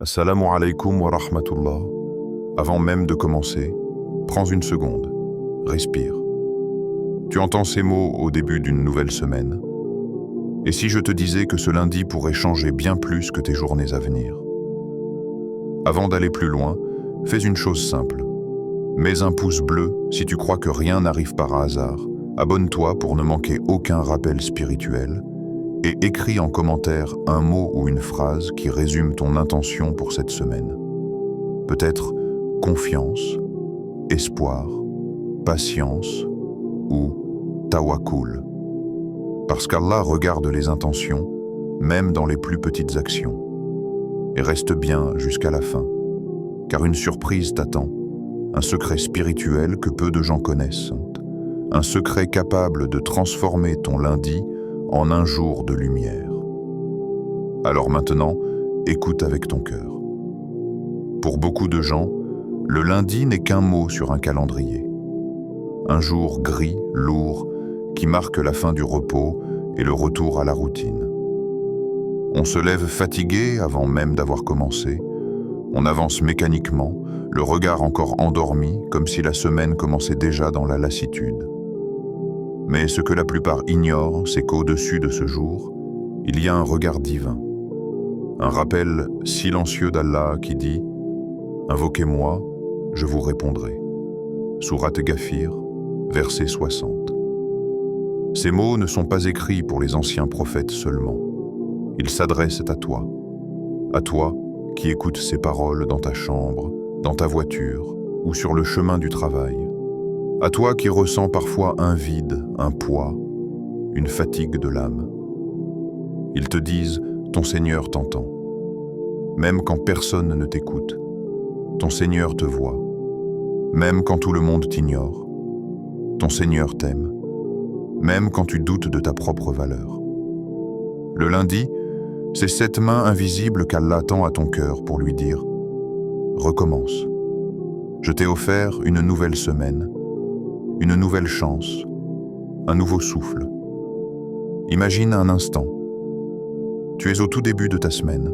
Assalamu alaikum wa rahmatullah. Avant même de commencer, prends une seconde, respire. Tu entends ces mots au début d'une nouvelle semaine. Et si je te disais que ce lundi pourrait changer bien plus que tes journées à venir? Avant d'aller plus loin, fais une chose simple. Mets un pouce bleu si tu crois que rien n'arrive par hasard. Abonne-toi pour ne manquer aucun rappel spirituel. Et écris en commentaire un mot ou une phrase qui résume ton intention pour cette semaine. Peut-être confiance, espoir, patience ou tawakkul. Parce qu'Allah regarde les intentions, même dans les plus petites actions. Et reste bien jusqu'à la fin, car une surprise t'attend, un secret spirituel que peu de gens connaissent, un secret capable de transformer ton lundi en un jour de lumière. Alors maintenant, écoute avec ton cœur. Pour beaucoup de gens, le lundi n'est qu'un mot sur un calendrier. Un jour gris, lourd, qui marque la fin du repos et le retour à la routine. On se lève fatigué avant même d'avoir commencé. On avance mécaniquement, le regard encore endormi, comme si la semaine commençait déjà dans la lassitude. Mais ce que la plupart ignorent, c'est qu'au-dessus de ce jour, il y a un regard divin. Un rappel silencieux d'Allah qui dit « Invoquez-moi, je vous répondrai ». Sourate Ghafir, verset 60. Ces mots ne sont pas écrits pour les anciens prophètes seulement. Ils s'adressent à toi qui écoutes ces paroles dans ta chambre, dans ta voiture ou sur le chemin du travail. À toi qui ressens parfois un vide, un poids, une fatigue de l'âme. Ils te disent « Ton Seigneur t'entend ». Même quand personne ne t'écoute, ton Seigneur te voit. Même quand tout le monde t'ignore, ton Seigneur t'aime. Même quand tu doutes de ta propre valeur. Le lundi, c'est cette main invisible qu'Allah tend à ton cœur pour lui dire « Recommence. Je t'ai offert une nouvelle semaine. Une nouvelle chance, un nouveau souffle. Imagine un instant. Tu es au tout début de ta semaine.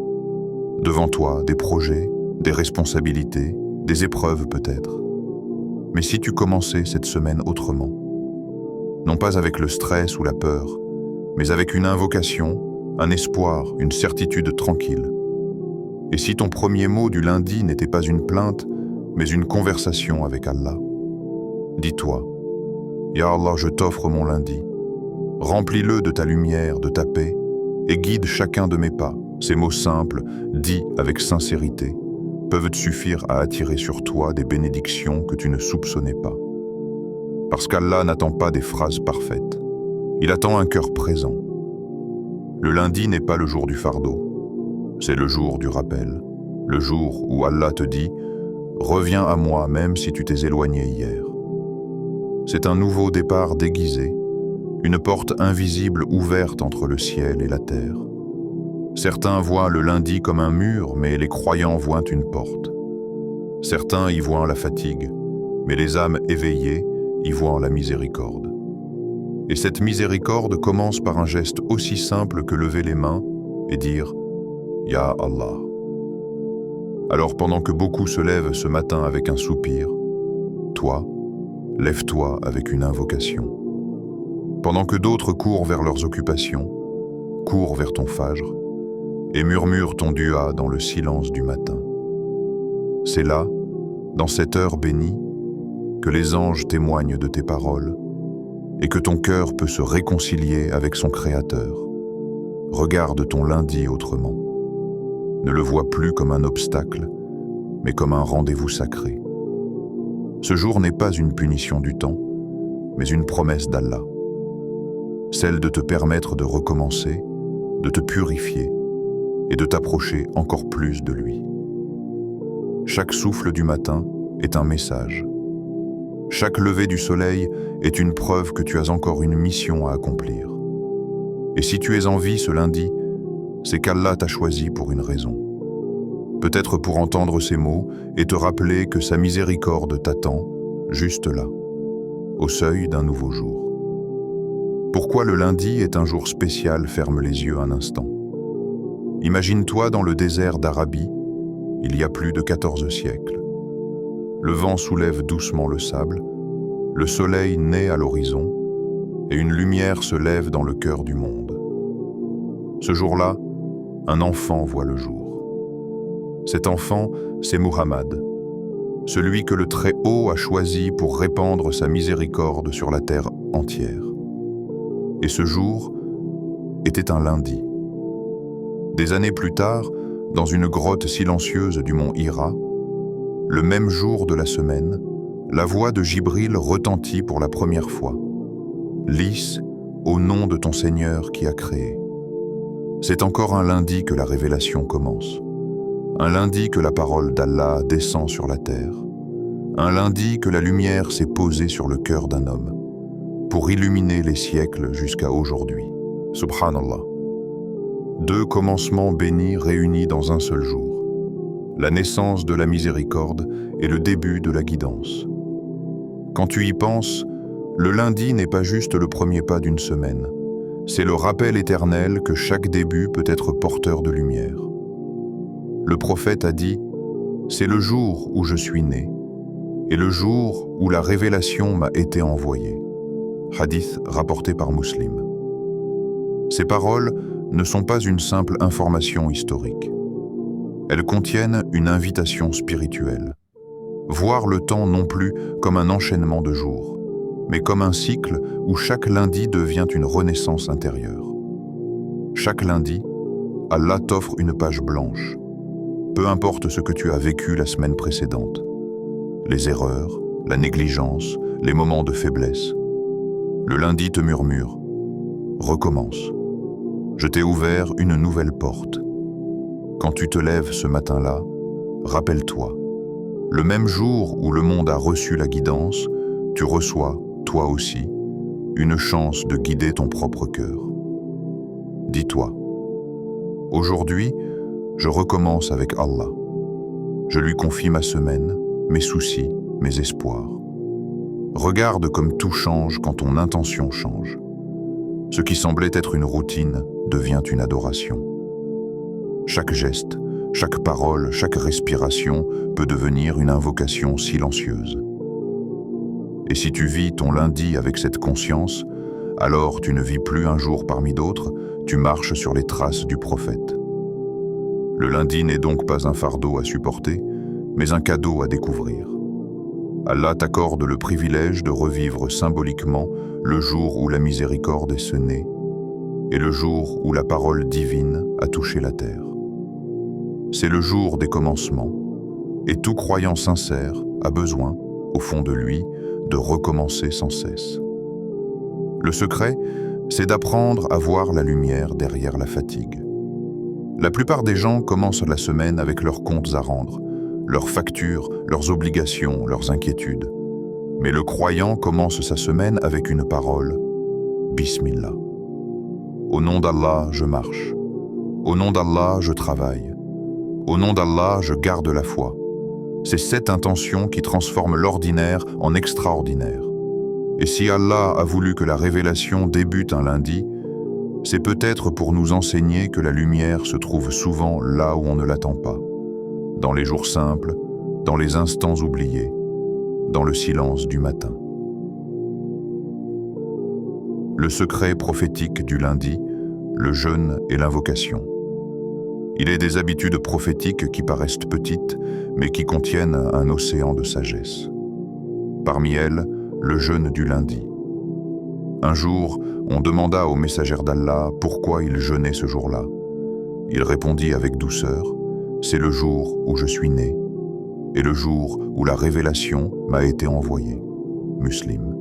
Devant toi, des projets, des responsabilités, des épreuves peut-être. Mais si tu commençais cette semaine autrement, non pas avec le stress ou la peur, mais avec une invocation, un espoir, une certitude tranquille. Et si ton premier mot du lundi n'était pas une plainte, mais une conversation avec Allah, dis-toi, Ya Allah, je t'offre mon lundi. Remplis-le de ta lumière, de ta paix, et guide chacun de mes pas. Ces mots simples, dits avec sincérité, peuvent te suffire à attirer sur toi des bénédictions que tu ne soupçonnais pas. Parce qu'Allah n'attend pas des phrases parfaites. Il attend un cœur présent. Le lundi n'est pas le jour du fardeau. C'est le jour du rappel. Le jour où Allah te dit « Reviens à moi même si tu t'es éloigné hier ». C'est un nouveau départ déguisé, une porte invisible ouverte entre le ciel et la terre. Certains voient le lundi comme un mur, mais les croyants voient une porte. Certains y voient la fatigue, mais les âmes éveillées y voient la miséricorde. Et cette miséricorde commence par un geste aussi simple que lever les mains et dire « Ya Allah ». Alors pendant que beaucoup se lèvent ce matin avec un soupir, toi, lève-toi avec une invocation. Pendant que d'autres courent vers leurs occupations, cours vers ton fajr et murmure ton dua dans le silence du matin. C'est là, dans cette heure bénie, que les anges témoignent de tes paroles et que ton cœur peut se réconcilier avec son Créateur. Regarde ton lundi autrement. Ne le vois plus comme un obstacle, mais comme un rendez-vous sacré. Ce jour n'est pas une punition du temps, mais une promesse d'Allah. Celle de te permettre de recommencer, de te purifier et de t'approcher encore plus de lui. Chaque souffle du matin est un message. Chaque lever du soleil est une preuve que tu as encore une mission à accomplir. Et si tu es en vie ce lundi, c'est qu'Allah t'a choisi pour une raison. Peut-être pour entendre ces mots et te rappeler que sa miséricorde t'attend, juste là, au seuil d'un nouveau jour. Pourquoi le lundi est un jour spécial? Ferme les yeux un instant. Imagine-toi dans le désert d'Arabie, il y a plus de 14 siècles. Le vent soulève doucement le sable, le soleil naît à l'horizon, et une lumière se lève dans le cœur du monde. Ce jour-là, un enfant voit le jour. Cet enfant, c'est Muhammad, celui que le Très-Haut a choisi pour répandre sa miséricorde sur la terre entière. Et ce jour était un lundi. Des années plus tard, dans une grotte silencieuse du mont Hira, le même jour de la semaine, la voix de Jibril retentit pour la première fois. « Lis, au nom de ton Seigneur qui a créé ». C'est encore un lundi que la révélation commence. Un lundi que la parole d'Allah descend sur la terre. Un lundi que la lumière s'est posée sur le cœur d'un homme, pour illuminer les siècles jusqu'à aujourd'hui. Subhanallah. Deux commencements bénis réunis dans un seul jour. La naissance de la miséricorde et le début de la guidance. Quand tu y penses, le lundi n'est pas juste le premier pas d'une semaine. C'est le rappel éternel que chaque début peut être porteur de lumière. Le prophète a dit « C'est le jour où je suis né, et le jour où la révélation m'a été envoyée ». Hadith rapporté par Muslim. Ces paroles ne sont pas une simple information historique. Elles contiennent une invitation spirituelle. Voir le temps non plus comme un enchaînement de jours, mais comme un cycle où chaque lundi devient une renaissance intérieure. Chaque lundi, Allah t'offre une page blanche. Peu importe ce que tu as vécu la semaine précédente, les erreurs, la négligence, les moments de faiblesse. Le lundi te murmure « Recommence. Je t'ai ouvert une nouvelle porte. » Quand tu te lèves ce matin-là, rappelle-toi. Le même jour où le monde a reçu la guidance, tu reçois, toi aussi, une chance de guider ton propre cœur. Dis-toi, aujourd'hui, je recommence avec Allah. Je lui confie ma semaine, mes soucis, mes espoirs. Regarde comme tout change quand ton intention change. Ce qui semblait être une routine devient une adoration. Chaque geste, chaque parole, chaque respiration peut devenir une invocation silencieuse. Et si tu vis ton lundi avec cette conscience, alors tu ne vis plus un jour parmi d'autres, tu marches sur les traces du prophète. Le lundi n'est donc pas un fardeau à supporter, mais un cadeau à découvrir. Allah t'accorde le privilège de revivre symboliquement le jour où la miséricorde est sonnée et le jour où la parole divine a touché la terre. C'est le jour des commencements, et tout croyant sincère a besoin, au fond de lui, de recommencer sans cesse. Le secret, c'est d'apprendre à voir la lumière derrière la fatigue. La plupart des gens commencent la semaine avec leurs comptes à rendre, leurs factures, leurs obligations, leurs inquiétudes. Mais le croyant commence sa semaine avec une parole, Bismillah. Au nom d'Allah, je marche. Au nom d'Allah, je travaille. Au nom d'Allah, je garde la foi. C'est cette intention qui transforme l'ordinaire en extraordinaire. Et si Allah a voulu que la révélation débute un lundi, c'est peut-être pour nous enseigner que la lumière se trouve souvent là où on ne l'attend pas, dans les jours simples, dans les instants oubliés, dans le silence du matin. Le secret prophétique du lundi, le jeûne et l'invocation. Il est des habitudes prophétiques qui paraissent petites, mais qui contiennent un océan de sagesse. Parmi elles, le jeûne du lundi. Un jour, on demanda au messager d'Allah pourquoi il jeûnait ce jour-là. Il répondit avec douceur, « C'est le jour où je suis né, et le jour où la révélation m'a été envoyée. » Muslim.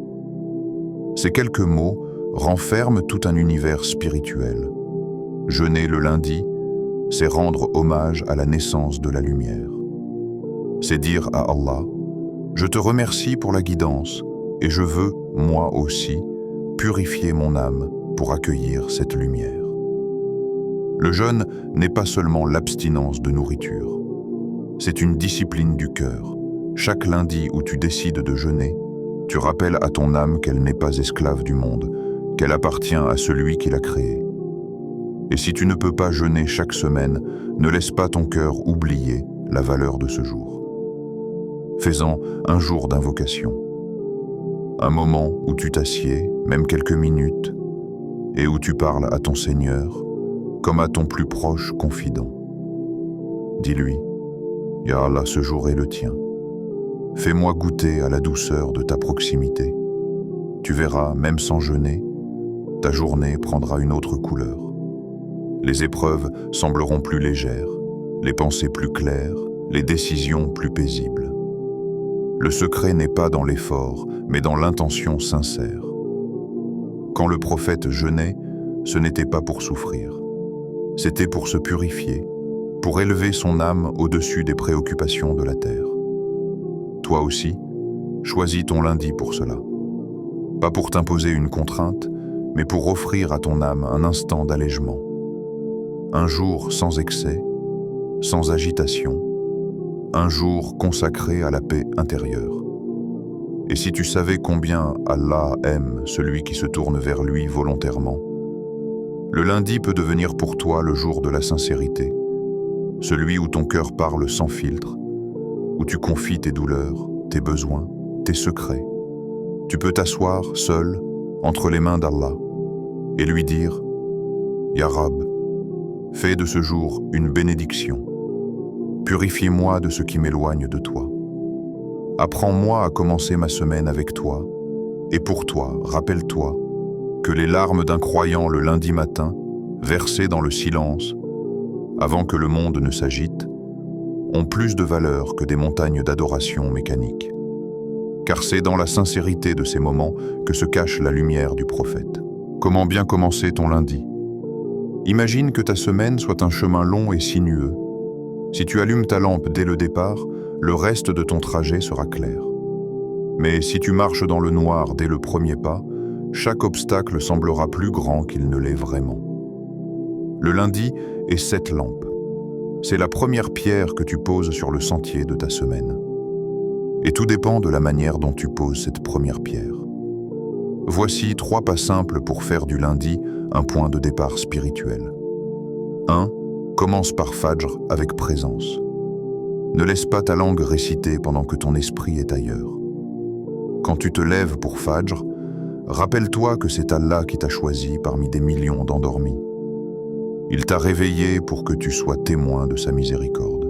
Ces quelques mots renferment tout un univers spirituel. Jeûner le lundi, c'est rendre hommage à la naissance de la lumière. C'est dire à Allah, « Je te remercie pour la guidance, et je veux, moi aussi, purifier mon âme pour accueillir cette lumière. » Le jeûne n'est pas seulement l'abstinence de nourriture. C'est une discipline du cœur. Chaque lundi où tu décides de jeûner, tu rappelles à ton âme qu'elle n'est pas esclave du monde, qu'elle appartient à celui qui l'a créée. Et si tu ne peux pas jeûner chaque semaine, ne laisse pas ton cœur oublier la valeur de ce jour. Fais-en un jour d'invocation. Un moment où tu t'assieds, même quelques minutes, et où tu parles à ton Seigneur comme à ton plus proche confident. Dis-lui, « Ya Allah, ce jour est le tien. Fais-moi goûter à la douceur de ta proximité. Tu verras, même sans jeûner, ta journée prendra une autre couleur. Les épreuves sembleront plus légères, les pensées plus claires, les décisions plus paisibles. Le secret n'est pas dans l'effort, mais dans l'intention sincère. Quand le prophète jeûnait, ce n'était pas pour souffrir. C'était pour se purifier, pour élever son âme au-dessus des préoccupations de la terre. Toi aussi, choisis ton lundi pour cela. Pas pour t'imposer une contrainte, mais pour offrir à ton âme un instant d'allègement. Un jour sans excès, sans agitation, un jour consacré à la paix intérieure. Et si tu savais combien Allah aime celui qui se tourne vers lui volontairement, le lundi peut devenir pour toi le jour de la sincérité, celui où ton cœur parle sans filtre, où tu confies tes douleurs, tes besoins, tes secrets. Tu peux t'asseoir seul entre les mains d'Allah et lui dire « Ya Rab, fais de ce jour une bénédiction. Purifie-moi de ce qui m'éloigne de toi. Apprends-moi à commencer ma semaine avec toi, et pour toi, rappelle-toi que les larmes d'un croyant le lundi matin, versées dans le silence, avant que le monde ne s'agite, ont plus de valeur que des montagnes d'adoration mécanique. Car c'est dans la sincérité de ces moments que se cache la lumière du prophète. Comment bien commencer ton lundi? Imagine que ta semaine soit un chemin long et sinueux. Si tu allumes ta lampe dès le départ, le reste de ton trajet sera clair. Mais si tu marches dans le noir dès le premier pas, chaque obstacle semblera plus grand qu'il ne l'est vraiment. Le lundi est cette lampe. C'est la première pierre que tu poses sur le sentier de ta semaine. Et tout dépend de la manière dont tu poses cette première pierre. Voici 3 pas simples pour faire du lundi un point de départ spirituel. 1. Commence par Fajr avec présence. Ne laisse pas ta langue réciter pendant que ton esprit est ailleurs. Quand tu te lèves pour Fajr, rappelle-toi que c'est Allah qui t'a choisi parmi des millions d'endormis. Il t'a réveillé pour que tu sois témoin de sa miséricorde.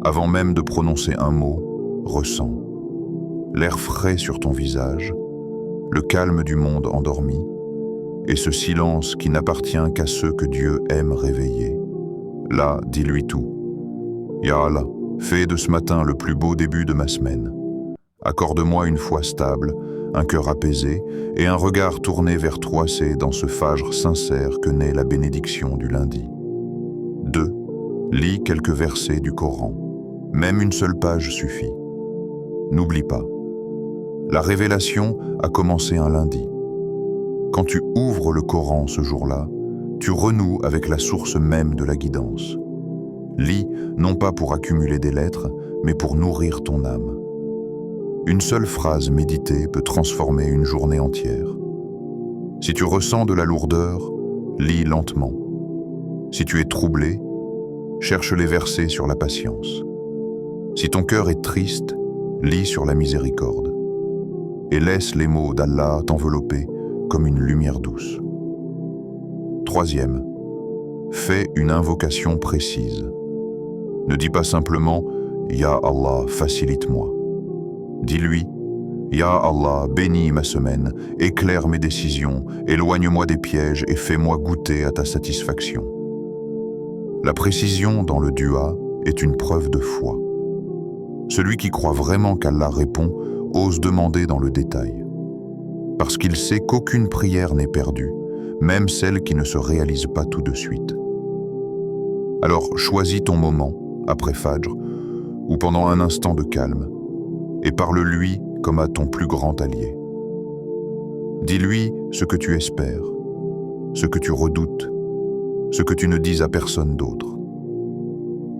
Avant même de prononcer un mot, ressens l'air frais sur ton visage, le calme du monde endormi, et ce silence qui n'appartient qu'à ceux que Dieu aime réveiller. Là, dis-lui tout. Ya Allah, fais de ce matin le plus beau début de ma semaine. Accorde-moi une foi stable, un cœur apaisé et un regard tourné vers toi. C'est dans ce Fajr sincère que naît la bénédiction du lundi. 2. Lis quelques versets du Coran. Même une seule page suffit. N'oublie pas. La révélation a commencé un lundi. Quand tu ouvres le Coran ce jour-là, tu renoues avec la source même de la guidance. Lis non pas pour accumuler des lettres, mais pour nourrir ton âme. Une seule phrase méditée peut transformer une journée entière. Si tu ressens de la lourdeur, lis lentement. Si tu es troublé, cherche les versets sur la patience. Si ton cœur est triste, lis sur la miséricorde. Et laisse les mots d'Allah t'envelopper comme une lumière douce. 3. Fais une invocation précise. Ne dis pas simplement « Ya Allah, facilite-moi ». Dis-lui « Ya Allah, bénis ma semaine, éclaire mes décisions, éloigne-moi des pièges et fais-moi goûter à ta satisfaction ». La précision dans le dua est une preuve de foi. Celui qui croit vraiment qu'Allah répond ose demander dans le détail. Parce qu'il sait qu'aucune prière n'est perdue, même celle qui ne se réalise pas tout de suite. Alors choisis ton moment, après Fajr, ou pendant un instant de calme, et parle-lui comme à ton plus grand allié. Dis-lui ce que tu espères, ce que tu redoutes, ce que tu ne dis à personne d'autre.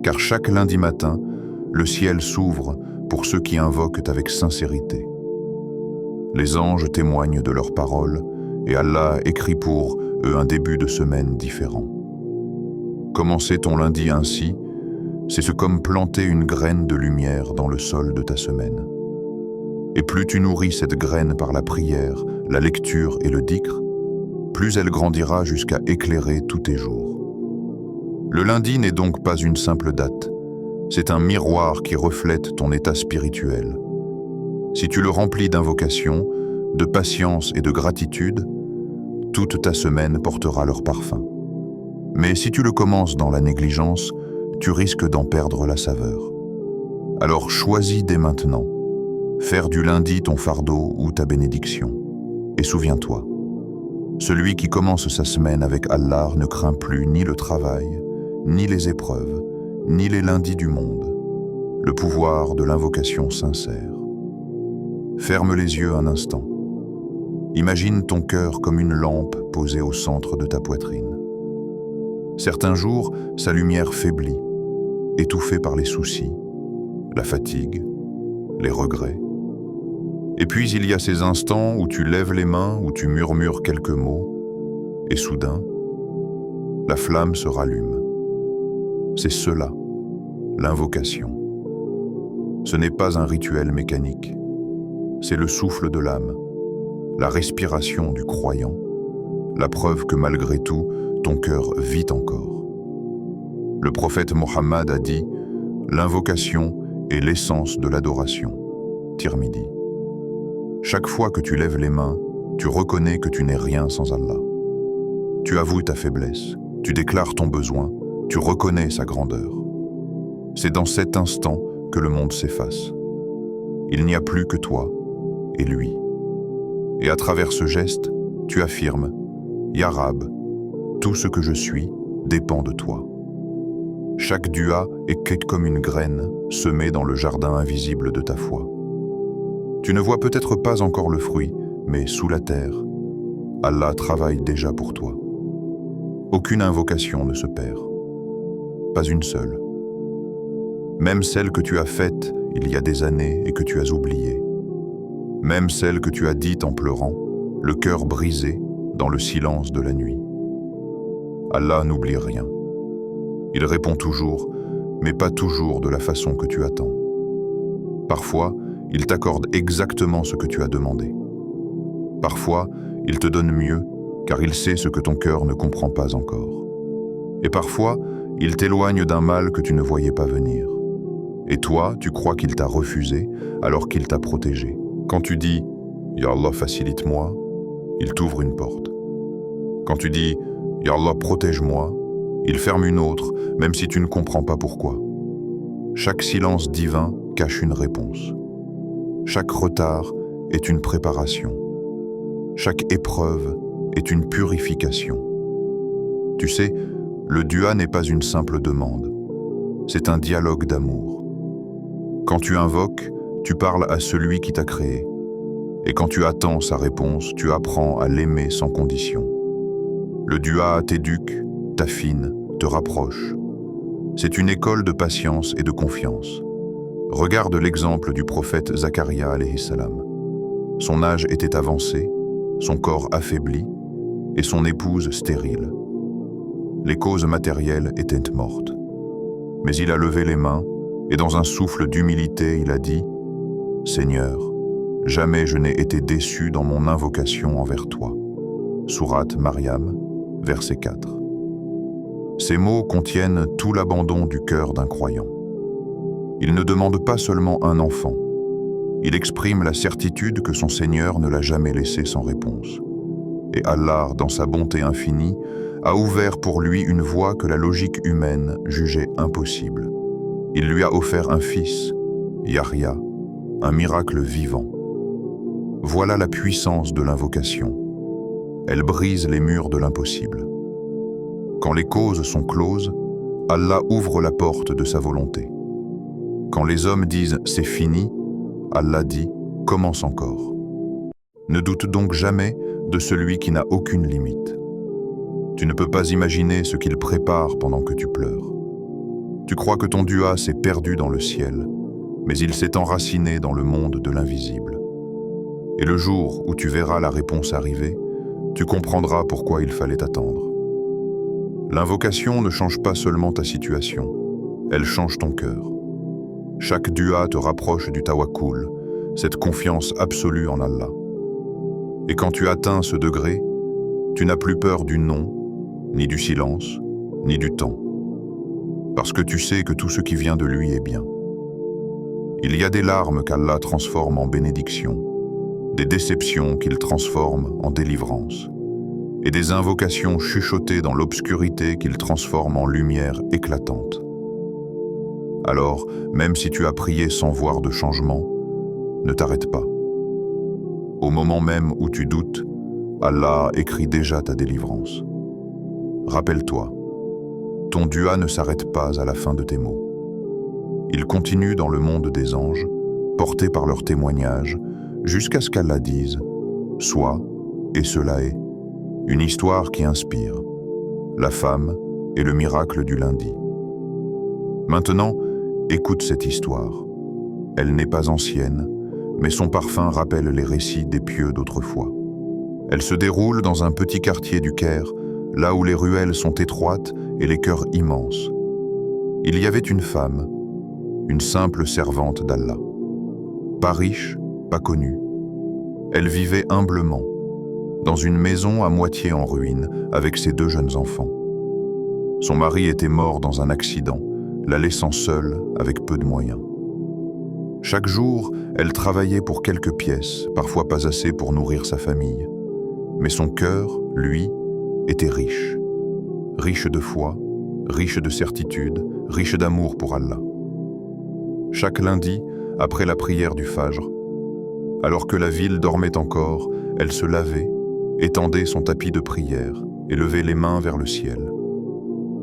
Car chaque lundi matin, le ciel s'ouvre pour ceux qui invoquent avec sincérité. Les anges témoignent de leurs paroles et Allah écrit pour eux un début de semaine différent. Commencer ton lundi ainsi, C'est comme planter une graine de lumière dans le sol de ta semaine. Et plus tu nourris cette graine par la prière, la lecture et le dhikr, plus elle grandira jusqu'à éclairer tous tes jours. Le lundi n'est donc pas une simple date, c'est un miroir qui reflète ton état spirituel. Si tu le remplis d'invocations, de patience et de gratitude, toute ta semaine portera leur parfum. Mais si tu le commences dans la négligence, tu risques d'en perdre la saveur. Alors choisis dès maintenant, faire du lundi ton fardeau ou ta bénédiction. Et souviens-toi, celui qui commence sa semaine avec Allah ne craint plus ni le travail, ni les épreuves, ni les lundis du monde. Le pouvoir de l'invocation sincère. Ferme les yeux un instant. Imagine ton cœur comme une lampe posée au centre de ta poitrine. Certains jours, sa lumière faiblit, étouffée par les soucis, la fatigue, les regrets. Et puis il y a ces instants où tu lèves les mains, où tu murmures quelques mots, et soudain, la flamme se rallume. C'est cela, l'invocation. Ce n'est pas un rituel mécanique, c'est le souffle de l'âme, la respiration du croyant, la preuve que malgré tout, ton cœur vit encore. Le prophète Mohammed a dit « L'invocation est l'essence de l'adoration ». Tirmidhi. Chaque fois que tu lèves les mains, tu reconnais que tu n'es rien sans Allah. Tu avoues ta faiblesse, tu déclares ton besoin, tu reconnais sa grandeur. C'est dans cet instant que le monde s'efface. Il n'y a plus que toi et lui. Et à travers ce geste, tu affirmes « Ya Rab, tout ce que je suis dépend de toi ». Chaque dua est comme une graine semée dans le jardin invisible de ta foi. Tu ne vois peut-être pas encore le fruit, mais sous la terre, Allah travaille déjà pour toi. Aucune invocation ne se perd. Pas une seule. Même celle que tu as faite il y a des années et que tu as oubliée. Même celle que tu as dite en pleurant, le cœur brisé dans le silence de la nuit. Allah n'oublie rien. Il répond toujours, mais pas toujours de la façon que tu attends. Parfois, il t'accorde exactement ce que tu as demandé. Parfois, il te donne mieux, car il sait ce que ton cœur ne comprend pas encore. Et parfois, il t'éloigne d'un mal que tu ne voyais pas venir. Et toi, tu crois qu'il t'a refusé, alors qu'il t'a protégé. Quand tu dis « Ya Allah, facilite-moi », il t'ouvre une porte. Quand tu dis « Ya Allah, protège-moi », il ferme une autre, même si tu ne comprends pas pourquoi. Chaque silence divin cache une réponse. Chaque retard est une préparation. Chaque épreuve est une purification. Tu sais, le dua n'est pas une simple demande. C'est un dialogue d'amour. Quand tu invoques, tu parles à celui qui t'a créé. Et quand tu attends sa réponse, tu apprends à l'aimer sans condition. Le dua t'éduque, t'affine, te rapproche. C'est une école de patience et de confiance. Regarde l'exemple du prophète Zacharia alayhi salam. Son âge était avancé, son corps affaibli et son épouse stérile. Les causes matérielles étaient mortes. Mais il a levé les mains et dans un souffle d'humilité, il a dit « Seigneur, jamais je n'ai été déçu dans mon invocation envers toi. » Sourate Maryam, verset 4. Ces mots contiennent tout l'abandon du cœur d'un croyant. Il ne demande pas seulement un enfant. Il exprime la certitude que son Seigneur ne l'a jamais laissé sans réponse. Et Allah, dans sa bonté infinie, a ouvert pour lui une voie que la logique humaine jugeait impossible. Il lui a offert un fils, Yahya, un miracle vivant. Voilà la puissance de l'invocation. Elle brise les murs de l'impossible. Quand les causes sont closes, Allah ouvre la porte de sa volonté. Quand les hommes disent « c'est fini », Allah dit « commence encore ». Ne doute donc jamais de celui qui n'a aucune limite. Tu ne peux pas imaginer ce qu'il prépare pendant que tu pleures. Tu crois que ton dua s'est perdu dans le ciel, mais il s'est enraciné dans le monde de l'invisible. Et le jour où tu verras la réponse arriver, tu comprendras pourquoi il fallait attendre. L'invocation ne change pas seulement ta situation, elle change ton cœur. Chaque dua te rapproche du tawakkul, cette confiance absolue en Allah. Et quand tu atteins ce degré, tu n'as plus peur du non, ni du silence, ni du temps. Parce que tu sais que tout ce qui vient de lui est bien. Il y a des larmes qu'Allah transforme en bénédiction, des déceptions qu'il transforme en délivrance, et des invocations chuchotées dans l'obscurité qu'il transforme en lumière éclatante. Alors, même si tu as prié sans voir de changement, ne t'arrête pas. Au moment même où tu doutes, Allah écrit déjà ta délivrance. Rappelle-toi, ton dua ne s'arrête pas à la fin de tes mots. Il continue dans le monde des anges, porté par leurs témoignages, jusqu'à ce qu'Allah dise « Sois, et cela est ». Une histoire qui inspire, la femme et le miracle du lundi. Maintenant, écoute cette histoire. Elle n'est pas ancienne, mais son parfum rappelle les récits des pieux d'autrefois. Elle se déroule dans un petit quartier du Caire, là où les ruelles sont étroites et les cœurs immenses. Il y avait une femme, une simple servante d'Allah. Pas riche, pas connue. Elle vivait humblement, dans une maison à moitié en ruine, avec ses 2 jeunes enfants. Son mari était mort dans un accident, la laissant seule avec peu de moyens. Chaque jour, elle travaillait pour quelques pièces, parfois pas assez pour nourrir sa famille. Mais son cœur, lui, était riche. Riche de foi, riche de certitude, riche d'amour pour Allah. Chaque lundi, après la prière du Fajr, alors que la ville dormait encore, elle se lavait, étendait son tapis de prière et levait les mains vers le ciel.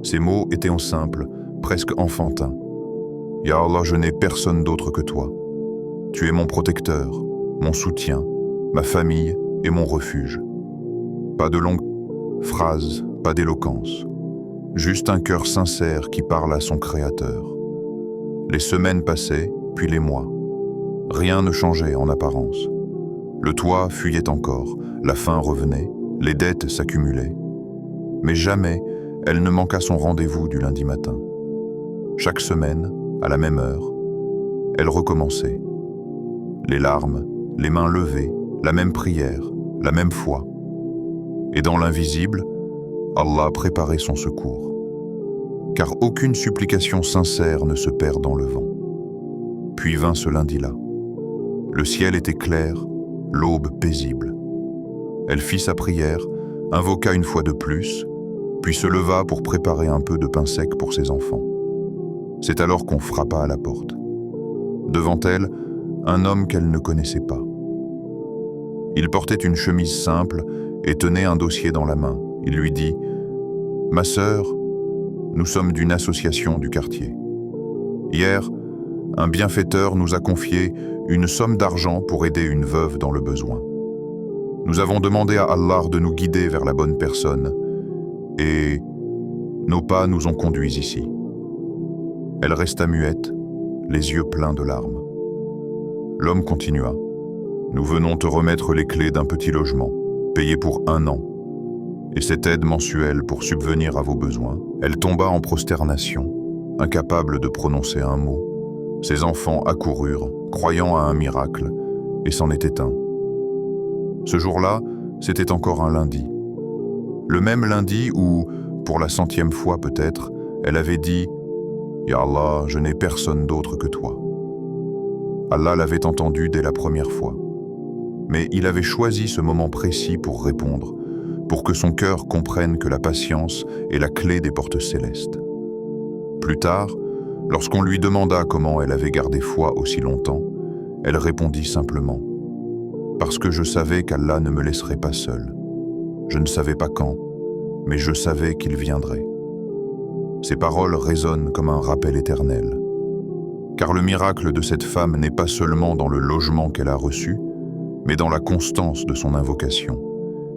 Ses mots étaient en simple, presque enfantins. « Ya Allah, je n'ai personne d'autre que toi. Tu es mon protecteur, mon soutien, ma famille et mon refuge. » Pas de longues phrases, pas d'éloquence. Juste un cœur sincère qui parle à son Créateur. Les semaines passaient, puis les mois. Rien ne changeait en apparence. Le toit fuyait encore, la faim revenait, les dettes s'accumulaient. Mais jamais elle ne manqua son rendez-vous du lundi matin. Chaque semaine, à la même heure, elle recommençait. Les larmes, les mains levées, la même prière, la même foi. Et dans l'invisible, Allah préparait son secours. Car aucune supplication sincère ne se perd dans le vent. Puis vint ce lundi-là. Le ciel était clair, l'aube paisible. Elle fit sa prière, invoqua une fois de plus, puis se leva pour préparer un peu de pain sec pour ses enfants. C'est alors qu'on frappa à la porte. Devant elle, un homme qu'elle ne connaissait pas. Il portait une chemise simple et tenait un dossier dans la main. Il lui dit « Ma sœur, nous sommes d'une association du quartier. Hier, un bienfaiteur nous a confié une somme d'argent pour aider une veuve dans le besoin. Nous avons demandé à Allah de nous guider vers la bonne personne et nos pas nous ont conduits ici. » Elle resta muette, les yeux pleins de larmes. L'homme continua. « Nous venons te remettre les clés d'un petit logement, payé pour 1 an, et cette aide mensuelle pour subvenir à vos besoins. » Elle tomba en prosternation, incapable de prononcer un mot. Ses enfants accoururent, croyant à un miracle, et s'en étaient un. Ce jour-là, c'était encore un lundi. Le même lundi où, pour la 100e fois peut-être, elle avait dit « Ya Allah, je n'ai personne d'autre que toi ». Allah l'avait entendu dès la première fois. Mais il avait choisi ce moment précis pour répondre, pour que son cœur comprenne que la patience est la clé des portes célestes. Plus tard, lorsqu'on lui demanda comment elle avait gardé foi aussi longtemps, elle répondit simplement « Parce que je savais qu'Allah ne me laisserait pas seule. Je ne savais pas quand, mais je savais qu'il viendrait. » Ces paroles résonnent comme un rappel éternel. Car le miracle de cette femme n'est pas seulement dans le logement qu'elle a reçu, mais dans la constance de son invocation.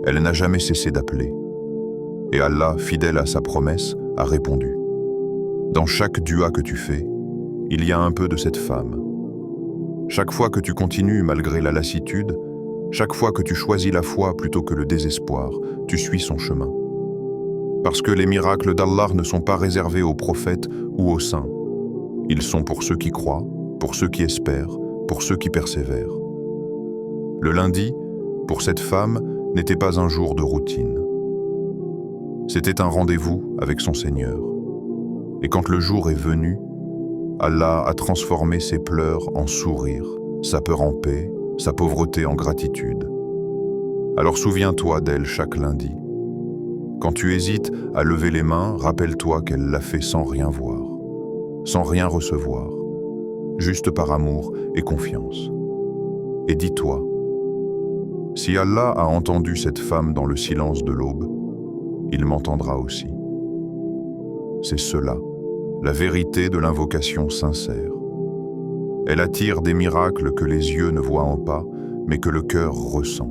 Elle n'a jamais cessé d'appeler. Et Allah, fidèle à sa promesse, a répondu. Dans chaque dua que tu fais, il y a un peu de cette femme. Chaque fois que tu continues malgré la lassitude, chaque fois que tu choisis la foi plutôt que le désespoir, tu suis son chemin. Parce que les miracles d'Allah ne sont pas réservés aux prophètes ou aux saints. Ils sont pour ceux qui croient, pour ceux qui espèrent, pour ceux qui persévèrent. Le lundi, pour cette femme, n'était pas un jour de routine. C'était un rendez-vous avec son Seigneur. Et quand le jour est venu, Allah a transformé ses pleurs en sourires, sa peur en paix, sa pauvreté en gratitude. Alors souviens-toi d'elle chaque lundi. Quand tu hésites à lever les mains, rappelle-toi qu'elle l'a fait sans rien voir, sans rien recevoir, juste par amour et confiance. Et dis-toi, si Allah a entendu cette femme dans le silence de l'aube, il m'entendra aussi. C'est cela, la vérité de l'invocation sincère. Elle attire des miracles que les yeux ne voient pas, mais que le cœur ressent.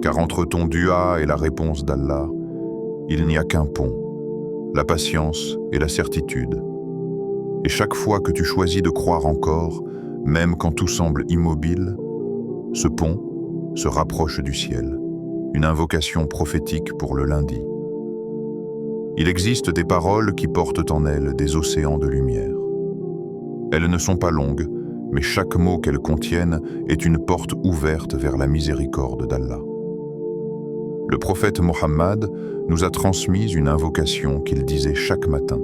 Car entre ton dua et la réponse d'Allah, il n'y a qu'un pont, la patience et la certitude. Et chaque fois que tu choisis de croire encore, même quand tout semble immobile, ce pont se rapproche du ciel, une invocation prophétique pour le lundi. Il existe des paroles qui portent en elles des océans de lumière. Elles ne sont pas longues, mais chaque mot qu'elles contiennent est une porte ouverte vers la miséricorde d'Allah. Le prophète Mohammed nous a transmis une invocation qu'il disait chaque matin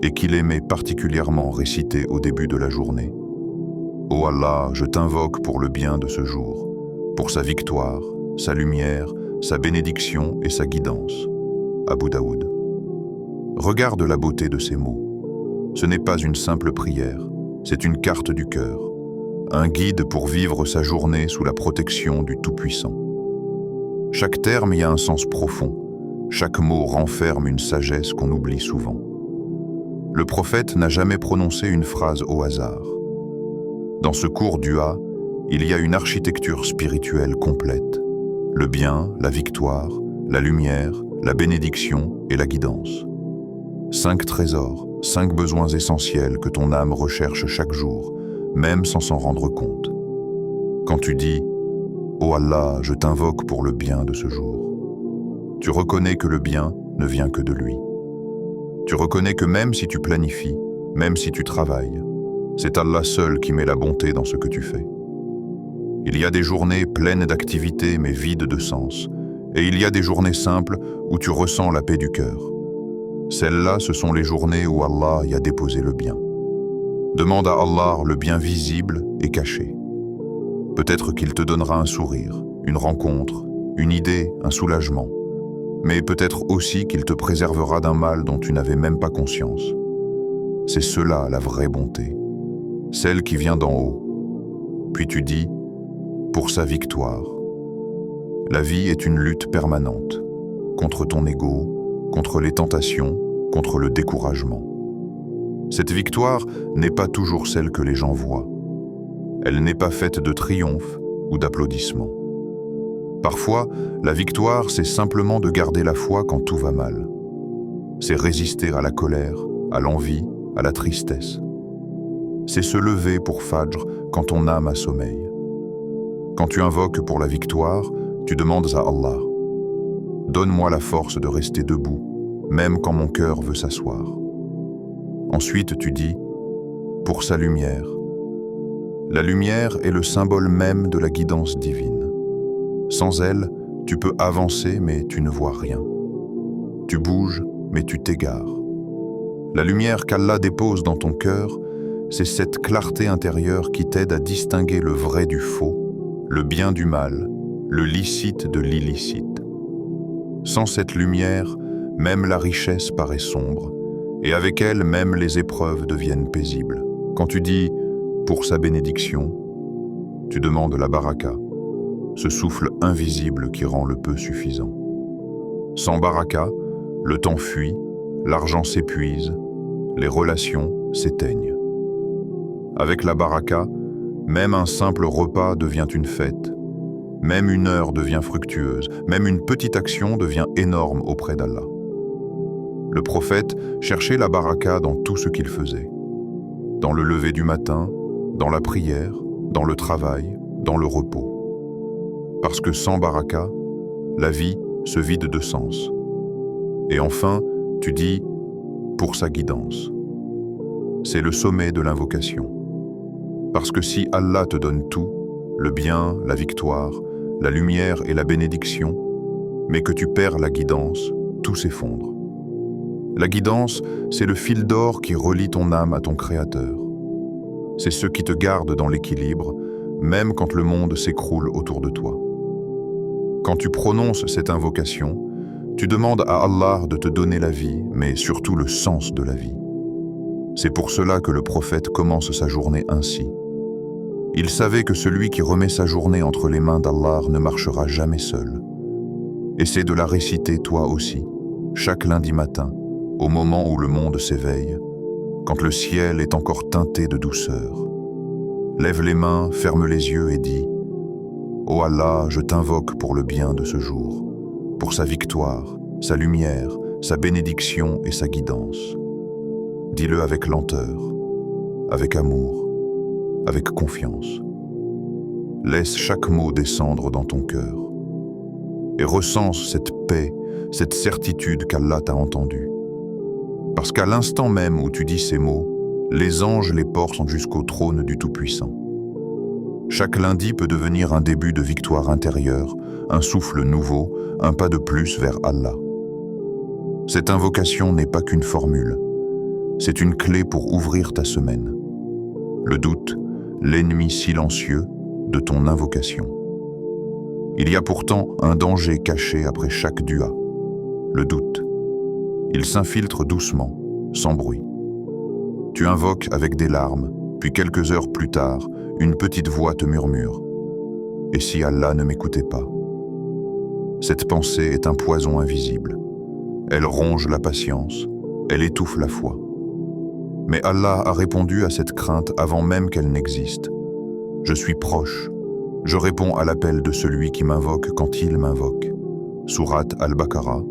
et qu'il aimait particulièrement réciter au début de la journée. « Ô Allah, je t'invoque pour le bien de ce jour, pour sa victoire, sa lumière, sa bénédiction et sa guidance. » Abu Daoud. Regarde la beauté de ces mots. Ce n'est pas une simple prière, c'est une carte du cœur, un guide pour vivre sa journée sous la protection du Tout-Puissant. Chaque terme y a un sens profond, chaque mot renferme une sagesse qu'on oublie souvent. Le prophète n'a jamais prononcé une phrase au hasard. Dans ce court dua, il y a une architecture spirituelle complète, le bien, la victoire, la lumière, la bénédiction et la guidance. 5 trésors, 5 besoins essentiels que ton âme recherche chaque jour, même sans s'en rendre compte. Quand tu dis « Ô Allah, je t'invoque pour le bien de ce jour », tu reconnais que le bien ne vient que de lui. Tu reconnais que même si tu planifies, même si tu travailles, c'est Allah seul qui met la bonté dans ce que tu fais. Il y a des journées pleines d'activités mais vides de sens, et il y a des journées simples où tu ressens la paix du cœur. Celles-là, ce sont les journées où Allah y a déposé le bien. Demande à Allah le bien visible et caché. Peut-être qu'il te donnera un sourire, une rencontre, une idée, un soulagement. Mais peut-être aussi qu'il te préservera d'un mal dont tu n'avais même pas conscience. C'est cela la vraie bonté, celle qui vient d'en haut. Puis tu dis, pour sa victoire. La vie est une lutte permanente, contre ton ego, contre les tentations, contre le découragement. Cette victoire n'est pas toujours celle que les gens voient. Elle n'est pas faite de triomphe ou d'applaudissements. Parfois, la victoire, c'est simplement de garder la foi quand tout va mal. C'est résister à la colère, à l'envie, à la tristesse. C'est se lever pour Fajr quand ton âme a sommeil. Quand tu invoques pour la victoire, tu demandes à Allah « Donne-moi la force de rester debout, même quand mon cœur veut s'asseoir. » Ensuite, tu dis « Pour sa lumière. » La lumière est le symbole même de la guidance divine. Sans elle, tu peux avancer, mais tu ne vois rien. Tu bouges, mais tu t'égares. La lumière qu'Allah dépose dans ton cœur, c'est cette clarté intérieure qui t'aide à distinguer le vrai du faux, le bien du mal, le licite de l'illicite. Sans cette lumière, même la richesse paraît sombre, et avec elle, même les épreuves deviennent paisibles. Quand tu dis « pour sa bénédiction », tu demandes la baraka, ce souffle invisible qui rend le peu suffisant. Sans baraka, le temps fuit, l'argent s'épuise, les relations s'éteignent. Avec la baraka, même un simple repas devient une fête, même une heure devient fructueuse, même une petite action devient énorme auprès d'Allah. Le prophète cherchait la baraka dans tout ce qu'il faisait. Dans le lever du matin, dans la prière, dans le travail, dans le repos. Parce que sans baraka, la vie se vide de sens. Et enfin, tu dis « pour sa guidance ». c'est le sommet de l'invocation. Parce que si Allah te donne tout, le bien, la victoire, la lumière et la bénédiction, mais que tu perds la guidance, tout s'effondre. La guidance, c'est le fil d'or qui relie ton âme à ton Créateur. C'est ce qui te garde dans l'équilibre, même quand le monde s'écroule autour de toi. Quand tu prononces cette invocation, tu demandes à Allah de te donner la vie, mais surtout le sens de la vie. C'est pour cela que le prophète commence sa journée ainsi. Il savait que celui qui remet sa journée entre les mains d'Allah ne marchera jamais seul. Essaie de la réciter toi aussi, chaque lundi matin, au moment où le monde s'éveille, quand le ciel est encore teinté de douceur. Lève les mains, ferme les yeux et dis « Ô Allah, je t'invoque pour le bien de ce jour, pour sa victoire, sa lumière, sa bénédiction et sa guidance. » Dis-le avec lenteur, avec amour, avec confiance. Laisse chaque mot descendre dans ton cœur et recense cette paix, cette certitude qu'Allah t'a entendue. Parce qu'à l'instant même où tu dis ces mots, les anges les portent jusqu'au trône du Tout-Puissant. Chaque lundi peut devenir un début de victoire intérieure, un souffle nouveau, un pas de plus vers Allah. Cette invocation n'est pas qu'une formule, c'est une clé pour ouvrir ta semaine. Le doute, l'ennemi silencieux de ton invocation. Il y a pourtant un danger caché après chaque dua, le doute. Il s'infiltre doucement, sans bruit. Tu invoques avec des larmes, puis quelques heures plus tard, une petite voix te murmure « Et si Allah ne m'écoutait pas ?» Cette pensée est un poison invisible. Elle ronge la patience, elle étouffe la foi. Mais Allah a répondu à cette crainte avant même qu'elle n'existe. Je suis proche. Je réponds à l'appel de celui qui m'invoque quand il m'invoque. Sourate Al-Baqarah,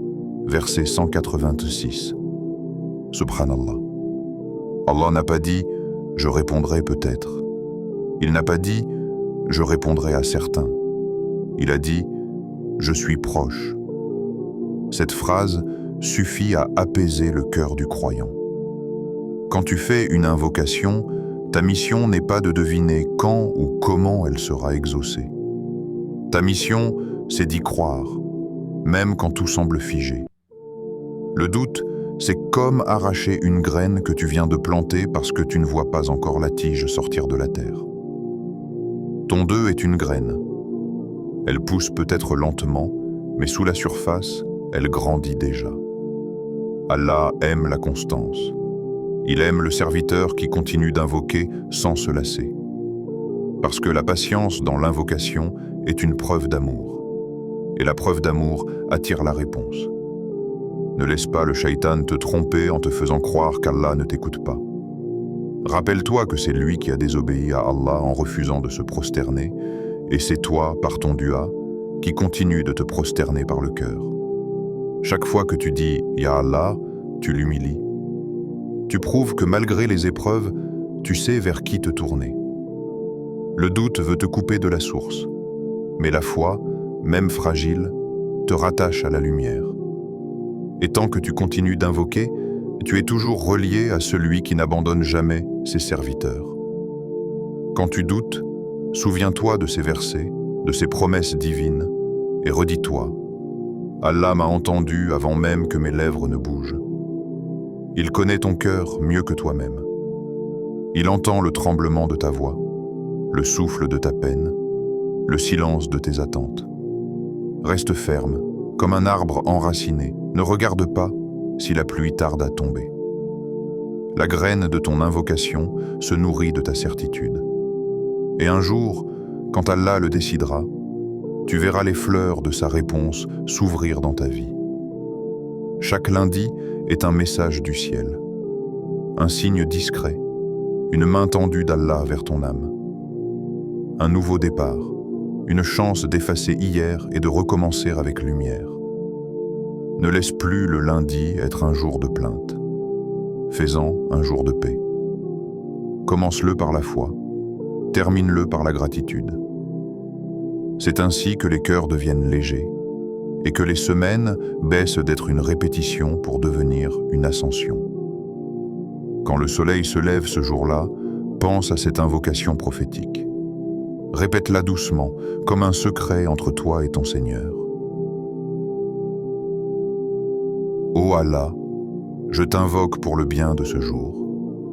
verset 186. Subhanallah. Allah n'a pas dit « je répondrai peut-être ». Il n'a pas dit « je répondrai à certains ». Il a dit « je suis proche ». Cette phrase suffit à apaiser le cœur du croyant. Quand tu fais une invocation, ta mission n'est pas de deviner quand ou comment elle sera exaucée. Ta mission, c'est d'y croire, même quand tout semble figé. Le doute, c'est comme arracher une graine que tu viens de planter parce que tu ne vois pas encore la tige sortir de la terre. Ton deuil est une graine. Elle pousse peut-être lentement, mais sous la surface, elle grandit déjà. Allah aime la constance. Il aime le serviteur qui continue d'invoquer sans se lasser. Parce que la patience dans l'invocation est une preuve d'amour. Et la preuve d'amour attire la réponse. Ne laisse pas le shaitan te tromper en te faisant croire qu'Allah ne t'écoute pas. Rappelle-toi que c'est lui qui a désobéi à Allah en refusant de se prosterner, et c'est toi, par ton dua, qui continue de te prosterner par le cœur. Chaque fois que tu dis « Ya Allah », tu l'humilies. Tu prouves que malgré les épreuves, tu sais vers qui te tourner. Le doute veut te couper de la source, mais la foi, même fragile, te rattache à la lumière. Et tant que tu continues d'invoquer, tu es toujours relié à celui qui n'abandonne jamais ses serviteurs. Quand tu doutes, souviens-toi de ces versets, de ces promesses divines, et redis-toi « Allah m'a entendu avant même que mes lèvres ne bougent. » Il connaît ton cœur mieux que toi-même. Il entend le tremblement de ta voix, le souffle de ta peine, le silence de tes attentes. Reste ferme, comme un arbre enraciné. Ne regarde pas si la pluie tarde à tomber. La graine de ton invocation se nourrit de ta certitude. Et un jour, quand Allah le décidera, tu verras les fleurs de sa réponse s'ouvrir dans ta vie. Chaque lundi est un message du ciel, un signe discret, une main tendue d'Allah vers ton âme. Un nouveau départ, une chance d'effacer hier et de recommencer avec lumière. Ne laisse plus le lundi être un jour de plainte. Fais-en un jour de paix. Commence-le par la foi, termine-le par la gratitude. C'est ainsi que les cœurs deviennent légers et que les semaines baissent d'être une répétition pour devenir une ascension. Quand le soleil se lève ce jour-là, pense à cette invocation prophétique. Répète-la doucement, comme un secret entre toi et ton Seigneur. Ô Allah, je t'invoque pour le bien de ce jour,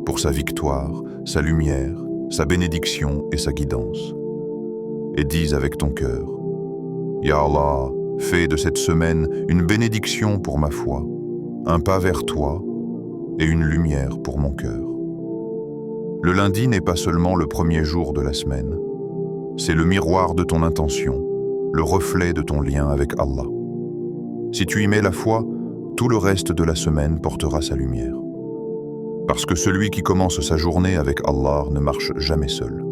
pour sa victoire, sa lumière, sa bénédiction et sa guidance. Et dis avec ton cœur, Ya Allah, fais de cette semaine une bénédiction pour ma foi, un pas vers toi et une lumière pour mon cœur. Le lundi n'est pas seulement le premier jour de la semaine, c'est le miroir de ton intention, le reflet de ton lien avec Allah. Si tu y mets la foi, tout le reste de la semaine portera sa lumière. Parce que celui qui commence sa journée avec Allah ne marche jamais seul.